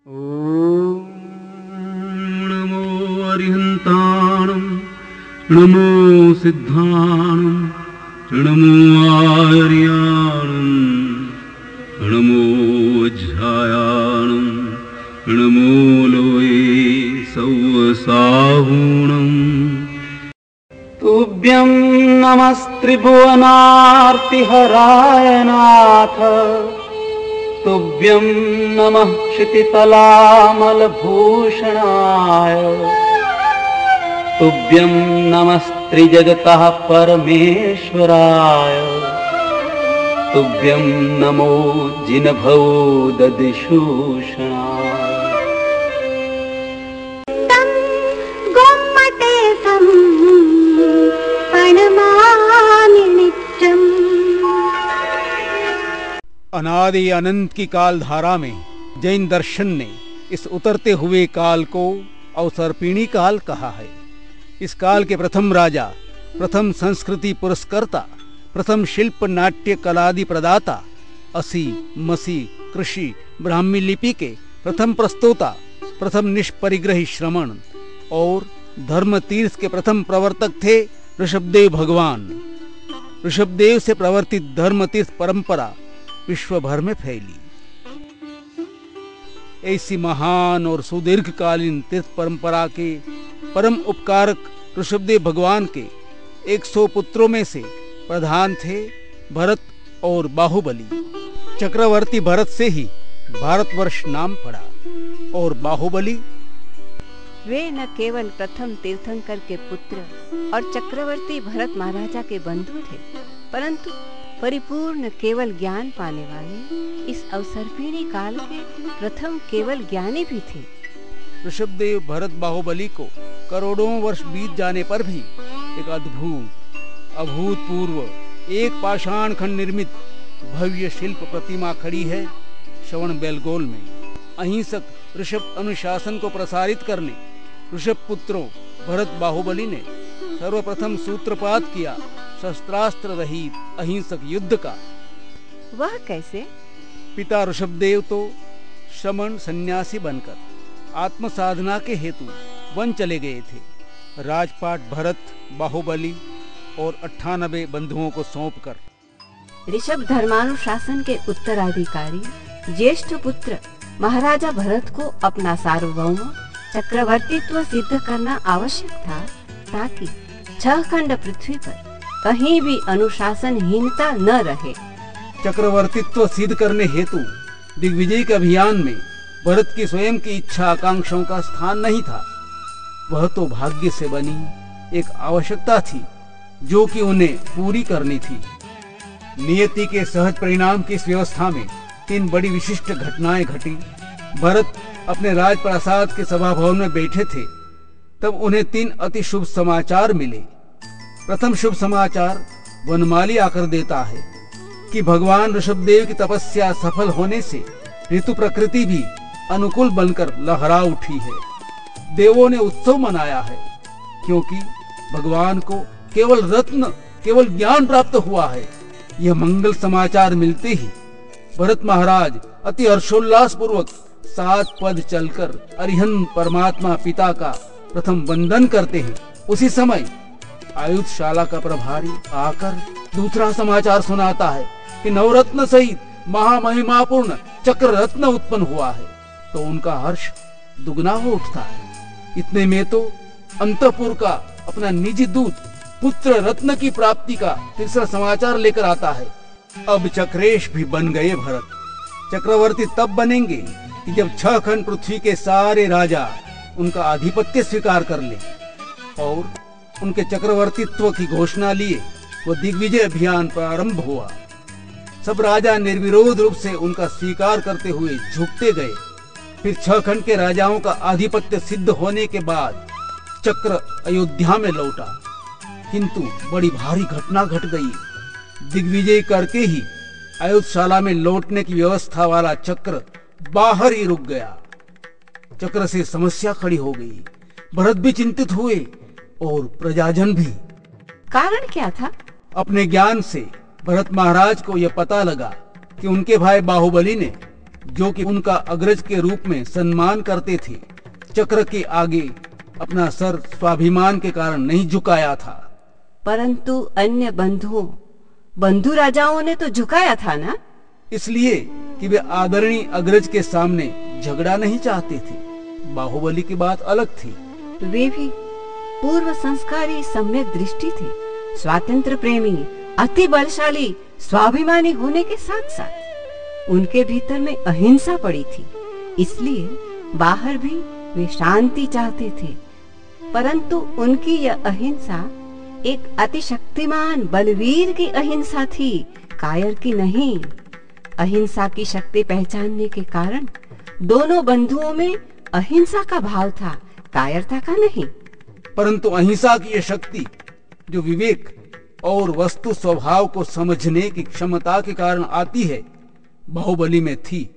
ॐ नमो अरिहन्ताणं नमो सिद्धाणं नमो आर्याणं नमो वज्रायाणं नमो लोये सौवसाहुणम् तुभ्यं नमस्त्रिभुवनार्तिहराय नाथ तुभ्यं नमः क्षितितलामलभूषणाय तुभ्यं नमस्त्रिजगतः परमेश्वराय तुभ्यं नमो जिनभवोदधिषूषणाय अनादि अनंत की काल धारा में जैन दर्शन ने इस उतरते हुए काल को अवसर्पिणी काल कहा है। इस काल के प्रथम राजा, प्रथम संस्कृति पुरस्कर्ता, प्रथम शिल्प नाट्य कलादि प्रदाता, असी मसी कृषि ब्राह्मी लिपि के प्रथम प्रस्तोता, प्रथम निष्परिग्रही श्रमण और धर्म तीर्थ के प्रथम प्रवर्तक थे ऋषभदेव भगवान। ऋषभदेव से प्रवर्तित धर्म तीर्थ परंपरा विश्व भर में फैली। ऐसी महान और सुदीर्घकालीन तीर्थ परंपरा के परम उपकारक ऋषभदेव भगवान के 100 पुत्रों में से प्रधान थे भरत और बाहुबली। चक्रवर्ती भरत से ही भारतवर्ष नाम पड़ा और बाहुबली वे न केवल प्रथम तीर्थंकर के पुत्र और चक्रवर्ती भरत महाराजा के बंधु थे, परंतु परिपूर्ण केवल ज्ञान पाने वाले इस अवसर्पिणी काल के प्रथम केवल ज्ञानी भी थे। ऋषभदेव भरत बाहुबली को करोड़ों वर्ष बीत जाने पर भी एक अद्भुत अभूतपूर्व एक पाषाण खंड निर्मित भव्य शिल्प प्रतिमा खड़ी है श्रवण बेलगोल में। अहिंसक ऋषभ अनुशासन को प्रसारित करने ऋषभ पुत्रों भरत बाहुबली ने सर्वप्रथम सूत्रपात किया शस्त्रास्त्र रहित अहिंसक युद्ध का। वह कैसे? पिता ऋषभदेव तो श्रमण सन्यासी बनकर आत्म साधना के हेतु वन चले गए थे। राजपाट भरत बाहुबली और 98 बंधुओं को सौंपकर ऋषभ धर्मानुशासन के उत्तराधिकारी ज्येष्ठ पुत्र महाराजा भरत को अपना सार्वभौम चक्रवर्तीत्व सिद्ध करना आवश्यक था, ताकि 6 खंड पृथ्वी पर कहीं भी अनुशासनहीनता न रहे। चक्रवर्तीत्व सिद्ध करने हेतु दिग्विजय के अभियान में भरत की स्वयं की इच्छा आकांक्षाओं का स्थान नहीं था। वह तो भाग्य से बनी एक आवश्यकता थी जो कि उन्हें पूरी करनी थी। नियति के सहज परिणाम की इस व्यवस्था में 3 बड़ी विशिष्ट घटनाएं घटी। भरत अपने राजप्रासाद के सभा भवन में बैठे थे, तब उन्हें 3 अति शुभ समाचार मिले। प्रथम शुभ समाचार वनमाली आकर देता है कि भगवान ऋषभदेव की तपस्या सफल होने से ऋतु प्रकृति भी अनुकूल बनकर लहरा उठी है। देवों ने उत्सव मनाया है क्योंकि भगवान को केवल ज्ञान प्राप्त हुआ है। यह मंगल समाचार मिलते ही भरत महाराज अति हर्षोल्लास पूर्वक 7 पद चलकर अरिहंत परमात्मा पिता का प्रथम वंदन करते हैं। उसी समय आयुधशाला का प्रभारी आकर दूसरा समाचार सुनाता है कि नवरत्न सहित महामहिमापूर्ण चक्र रत्न उत्पन्न हुआ है, तो उनका हर्ष दुगना हो उठता है। इतने में तो अंतपुर का अपना निजी दूत पुत्र रत्न की प्राप्ति का तीसरा समाचार लेकर आता है। अब चक्रेश भी बन गए भरत। चक्रवर्ती तब बनेंगे कि जब 6 खंड पृथ्वी के सारे राजा उनका आधिपत्य स्वीकार कर ले और उनके चक्रवर्तीत्व की घोषणा लिए वो दिग्विजय अभियान प्रारंभ हुआ। सब राजा निर्विरोध रूप से उनका स्वीकार करते हुए झुकते गए। फिर 6 खंड के राजाओं का आधिपत्य सिद्ध होने के बाद चक्र अयोध्या में लौटा, किंतु बड़ी भारी घटना घट गई। दिग्विजय करके ही आयुधशाला में लौटने की व्यवस्था वाला चक्र बाहर ही रुक गया। चक्र से समस्या खड़ी हो गई। भरत भी चिंतित हुए और प्रजाजन भी। कारण क्या था? अपने ज्ञान से भरत महाराज को यह पता लगा कि उनके भाई बाहुबली ने जो कि उनका अग्रज के रूप में सम्मान करते थे, चक्र के आगे अपना सर स्वाभिमान के कारण नहीं झुकाया था। परंतु अन्य बंधु राजाओं ने तो झुकाया था ना? इसलिए कि वे आदरणीय अग्रज के सामने झगड़ा नहीं चाहते थे। बाहुबली की बात अलग थी। वे भी पूर्व संस्कारी, सम्यक दृष्टि थी, स्वातंत्र प्रेमी, अति बलशाली, स्वाभिमानी होने के साथ साथ उनके भीतर में अहिंसा पड़ी थी। इसलिए बाहर भी वे शांति चाहते थे। परंतु उनकी यह अहिंसा एक अतिशक्तिमान बलवीर की अहिंसा थी, कायर की नहीं। अहिंसा की शक्ति पहचानने के कारण दोनों बंधुओं में अहिंसा का भाव था, कायरता का नहीं। परंतु अहिंसा की यह शक्ति जो विवेक और वस्तु स्वभाव को समझने की क्षमता के कारण आती है, बाहुबली में थी।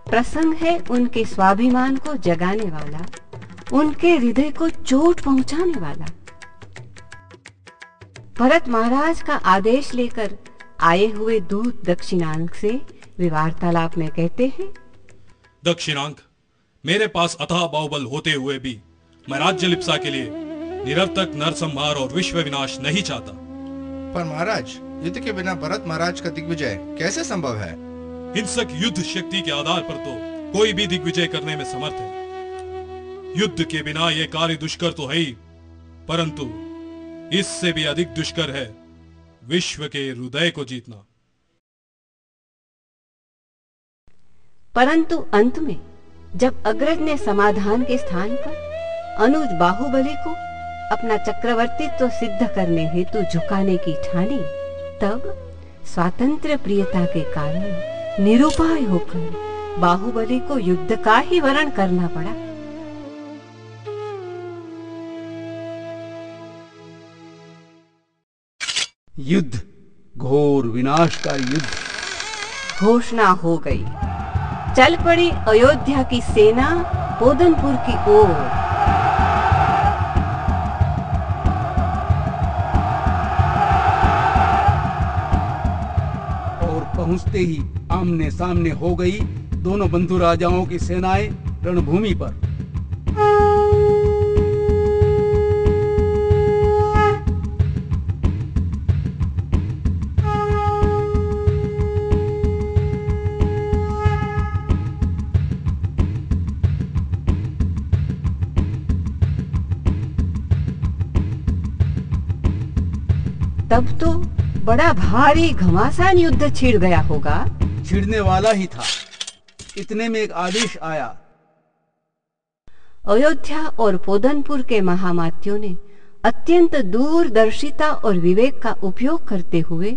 प्रसंग है उनके स्वाभिमान को जगाने वाला, उनके हृदय को चोट पहुंचाने वाला। भरत महाराज का आदेश लेकर आए हुए दूत दक्षिणांक से वे वार्तालाप में कहते हैं, दक्षिणांक, मेरे पास अथाह बाहुबल होते हुए भी मैं राज्य लिप्सा के लिए निरर्थक नरसंहार और विश्व विनाश नहीं चाहता। पर महाराज, युद्ध के बिना भरत महाराज का दिग्विजय कैसे संभव है? हिंसक युद्ध शक्ति के आधार पर तो कोई भी दिग्विजय करने में समर्थ है। युद्ध के बिना यह कार्य दुष्कर तो है ही, परंतु इससे भी अधिक दुष्कर है विश्व के हृदय को जीतना। परंतु अंत में जब अग्रज ने समाधान के स्थान पर अनुज बाहुबली को अपना चक्रवर्तित्व सिद्ध करने हेतु झुकाने की ठानी, तब स्वातंत्र्य प्रियता के कारण निरुपाय होकर बाहुबली को युद्ध का ही वर्ण करना पड़ा। युद्ध, घोर विनाश का युद्ध। घोषणा हो गई। चल पड़ी अयोध्या की सेना पोदनपुर की ओर। और पहुंचते ही आमने सामने हो गई दोनों बंधु राजाओं की सेनाएं रणभूमि पर। तब तो बड़ा भारी घमासान युद्ध छिड़ गया होगा। छिड़ने वाला ही था। इतने में एक आदेश आया। अयोध्या और पोदनपुर के महामात्यों ने अत्यंत दूरदर्शिता और विवेक का उपयोग करते हुए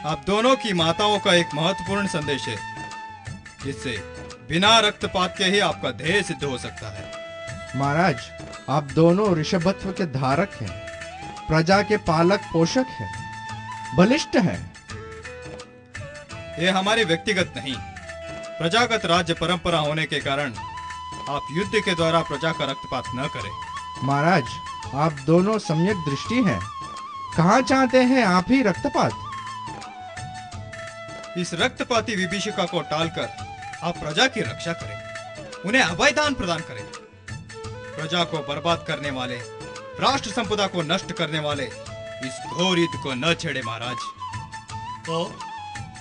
आप दोनों की माताओं का एक महत्वपूर्ण संदेश है, जिससे बिना रक्तपात के ही आपका ध्येय सिद्ध हो सकता है। महाराज, आप दोनों ऋषभत्व के धारक हैं। प्रजा के पालक पोषक है, बलिष्ठ है। ये हमारी व्यक्तिगत नहीं, प्रजागत राज्य परंपरा होने के कारण आप युद्ध के द्वारा प्रजा का रक्तपात न करें। महाराज, आप दोनों सम्यक दृष्टि हैं। कहाँ चाहते हैं आप ही रक्तपात? इस रक्तपाती विभीषिका को टालकर आप प्रजा की रक्षा करें, उन्हें अभय दान प्रदान करें। प्रजा को बर्बाद करने वाले, राष्ट्र संपदा को नष्ट करने वाले इस घोर युद्ध को न छेड़े महाराज। तो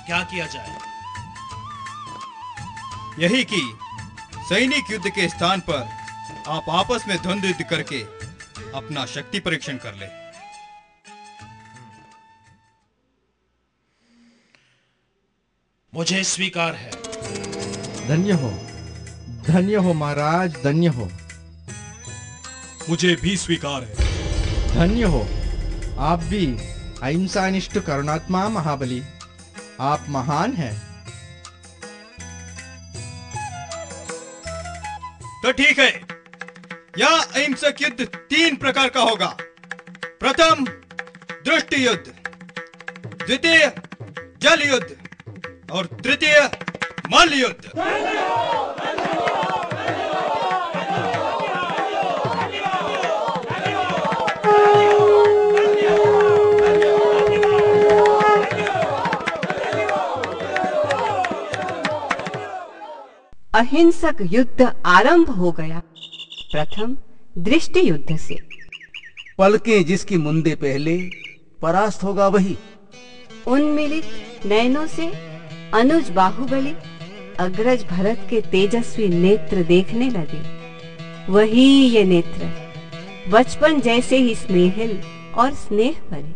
क्या किया जाए? यही कि सैनिक युद्ध के स्थान पर आप आपस में द्वंद्व युद्ध करके अपना शक्ति परीक्षण कर ले। मुझे स्वीकार है। धन्य हो महाराज, धन्य हो। मुझे भी स्वीकार है। धन्य हो आप भी अहिंसानिष्ठ करुणात्मा महाबली, आप महान हैं। तो ठीक है, यह अहिंसक युद्ध 3 प्रकार का होगा। प्रथम दृष्टि युद्ध, द्वितीय जल युद्ध और तृतीय मल्ल युद्ध। अहिंसक युद्ध आरंभ हो गया। प्रथम दृष्टि युद्ध से। पलकें जिसकी मुंदे पहले, परास्त होगा वही। उन्मिलित नयनों से अनुज बाहुबली अग्रज भरत के तेजस्वी नेत्र देखने लगे। वही ये नेत्र, बचपन जैसे ही स्नेहिल और स्नेह भरे।